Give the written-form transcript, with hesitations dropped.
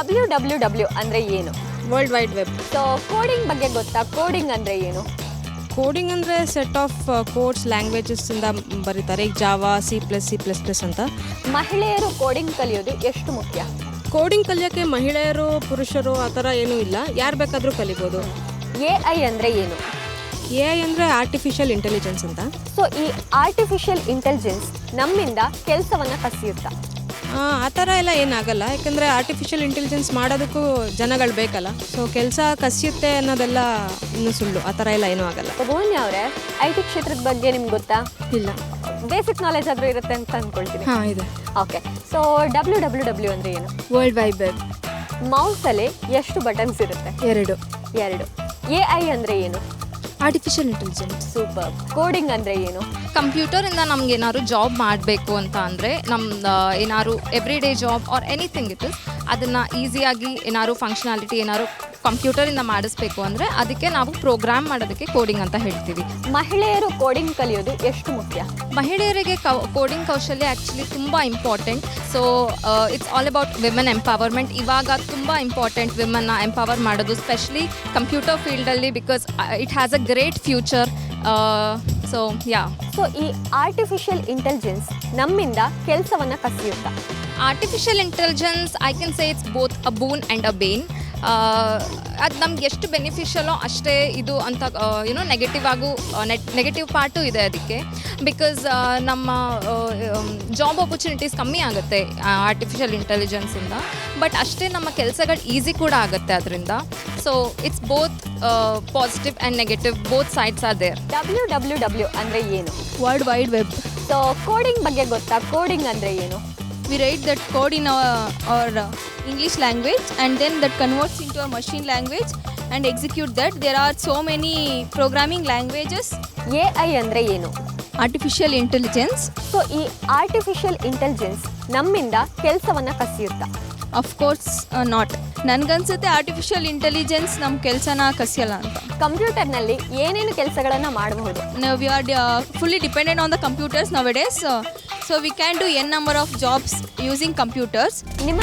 WWW ಅಂದರೆ ಏನು? World wide web. So coding ಬಗ್ಗೆ ಗೊತ್ತಾ? ಕೋಡಿಂಗ್ ಅಂದರೆ ಏನು? ಕೋಡಿಂಗ್ ಅಂದರೆ ಸೆಟ್ ಆಫ್ ಕೋಡ್ಸ್ ಲ್ಯಾಂಗ್ವೇಜಸ್ಸಿಂದ ಬರೀತಾರೆ. ಈಗ ಜಾವಾ, ಸಿ++, ಅಂತ. ಮಹಿಳೆಯರು ಕೋಡಿಂಗ್ ಕಲಿಯೋದು ಎಷ್ಟು ಮುಖ್ಯ? ಕೋಡಿಂಗ್ ಕಲಿಯೋಕ್ಕೆ ಮಹಿಳೆಯರು ಪುರುಷರು ಆ ಥರ ಏನೂ ಇಲ್ಲ, ಯಾರು ಬೇಕಾದರೂ ಕಲಿಬೋದು. AI ಅಂದರೆ ಏನು? AI ಅಂದರೆ ಆರ್ಟಿಫಿಷಿಯಲ್ ಇಂಟೆಲಿಜೆನ್ಸ್ ಅಂತ. ಸೊ ಈ ಆರ್ಟಿಫಿಷಿಯಲ್ ಇಂಟೆಲಿಜೆನ್ಸ್ ನಮ್ಮಿಂದ ಕೆಲಸವನ್ನು ಕಸಿಯುತ್ತಾ? ಆ ಥರ ಎಲ್ಲ ಏನಾಗಲ್ಲ, ಯಾಕಂದರೆ ಆರ್ಟಿಫಿಷಿಯಲ್ ಇಂಟೆಲಿಜೆನ್ಸ್ ಮಾಡೋದಕ್ಕೂ ಜನಗಳು ಬೇಕಲ್ಲ. ಸೊ ಕೆಲಸ ಕಸಿಯುತ್ತೆ ಅನ್ನೋದೆಲ್ಲ ಇನ್ನೂ ಸುಳ್ಳು, ಆ ಥರ ಎಲ್ಲ ಏನೂ ಆಗಲ್ಲ. ಭುವನ್ಯ ಅವರೇ, IT ಕ್ಷೇತ್ರದ ಬಗ್ಗೆ ನಿಮ್ಗೆ ಗೊತ್ತಾ? ಇಲ್ಲ. ಬೇಸಿಕ್ ನಾಲೆಜ್ ಆದರೂ ಇರುತ್ತೆ ಅಂತ ಅಂದ್ಕೊಳ್ತೀನಿ. ಹಾಂ, ಇದೆ. ಓಕೆ. ಸೊ WWW ಅಂದರೆ ಏನು? World wide web. ಮೌಸಲ್ಲಿ ಎಷ್ಟು ಬಟನ್ಸ್ ಇರುತ್ತೆ? 2. AI ಅಂದರೆ ಏನು? Artificial intelligence. ಸೂಪರ್. ಕೋಡಿಂಗ್ ಅಂದರೆ ಏನು? ಕಂಪ್ಯೂಟರಿಂದ ನಮ್ಗೆ ಏನಾದ್ರು ಜಾಬ್ ಮಾಡಬೇಕು ಅಂತ ಅಂದರೆ ನಮ್ದು ಏನಾದ್ರು every day job or anything it is, ಅದನ್ನು ಈಸಿಯಾಗಿ ಏನಾದ್ರು ಫಂಕ್ಷನಾಲಿಟಿ ಏನಾದ್ರು ಕಂಪ್ಯೂಟರಿಂದ ಮಾಡಿಸ್ಬೇಕು ಅಂದರೆ ಅದಕ್ಕೆ ನಾವು ಪ್ರೋಗ್ರಾಮ್ ಮಾಡೋದಕ್ಕೆ ಕೋಡಿಂಗ್ ಅಂತ ಹೇಳ್ತೀವಿ. ಮಹಿಳೆಯರು ಕೋಡಿಂಗ್ ಕಲಿಯೋದು ಎಷ್ಟು ಮುಖ್ಯ? ಮಹಿಳೆಯರಿಗೆ ಕೋಡಿಂಗ್ ಕೌಶಲ್ಯ ಆ್ಯಕ್ಚುಲಿ ತುಂಬ important. So it's all about women empowerment. ಇವಾಗ ತುಂಬ ಇಂಪಾರ್ಟೆಂಟ್ ವಿಮೆನ್ನ ಎಂಪವರ್ ಮಾಡೋದು, ಸ್ಪೆಷಲಿ ಕಂಪ್ಯೂಟರ್ ಫೀಲ್ಡಲ್ಲಿ, because it has a great future. So ಈ ಆರ್ಟಿಫಿಷಿಯಲ್ ಇಂಟೆಲಿಜೆನ್ಸ್ ನಮ್ಮಿಂದ ಕೆಲಸವನ್ನು ಕಸಿಯುತ್ತಾ? Artificial intelligence I can say it's both a boon and a bane. ಅದು ನಮ್ಗೆ ಎಷ್ಟು ಬೆನಿಫಿಷಿಯಲೋ ಅಷ್ಟೇ ಇದು ಅಂತ ನೆಗೆಟಿವ್ ಪಾರ್ಟು ಇದೆ ಅದಕ್ಕೆ. ಬಿಕಾಸ್ ನಮ್ಮ ಜಾಬ್ ಆಪರ್ಚುನಿಟೀಸ್ ಕಮ್ಮಿ ಆಗುತ್ತೆ ಆರ್ಟಿಫಿಷಿಯಲ್ ಇಂಟೆಲಿಜೆನ್ಸಿಂದ, ಬಟ್ ಅಷ್ಟೇ ನಮ್ಮ ಕೆಲಸಗಳು ಈಸಿ ಕೂಡ ಆಗುತ್ತೆ ಅದರಿಂದ. So it's both positive and negative, both sides are there. WWW ಅಂದರೆ ಏನು? World wide web. So coding ಬಗ್ಗೆ ಗೊತ್ತಾ? ಕೋಡಿಂಗ್ ಅಂದರೆ ಏನು? We write that code in our English language, and then that converts into a machine language and execute that. There are so many programming languages. AI ಅಂದರೆ ಏನು? Artificial intelligence. So ಈ artificial intelligence ನಮ್ಮಿಂದ ಕೆಲಸವನ್ನು ಕಸಿಯುತ್ತಾ? Of course not. ನನಗನ್ಸುತ್ತೆ artificial intelligence ನಮ್ಮ ಕೆಲಸನ ಕಸಿಯಲ್ಲ ಅಂತ. ಕಂಪ್ಯೂಟರ್ನಲ್ಲಿ ಏನೇನು ಕೆಲಸಗಳನ್ನು ಮಾಡಬಹುದು? We are fully dependent on the computers nowadays. So we can do n number of jobs using computers. ನಿಮ್ಮ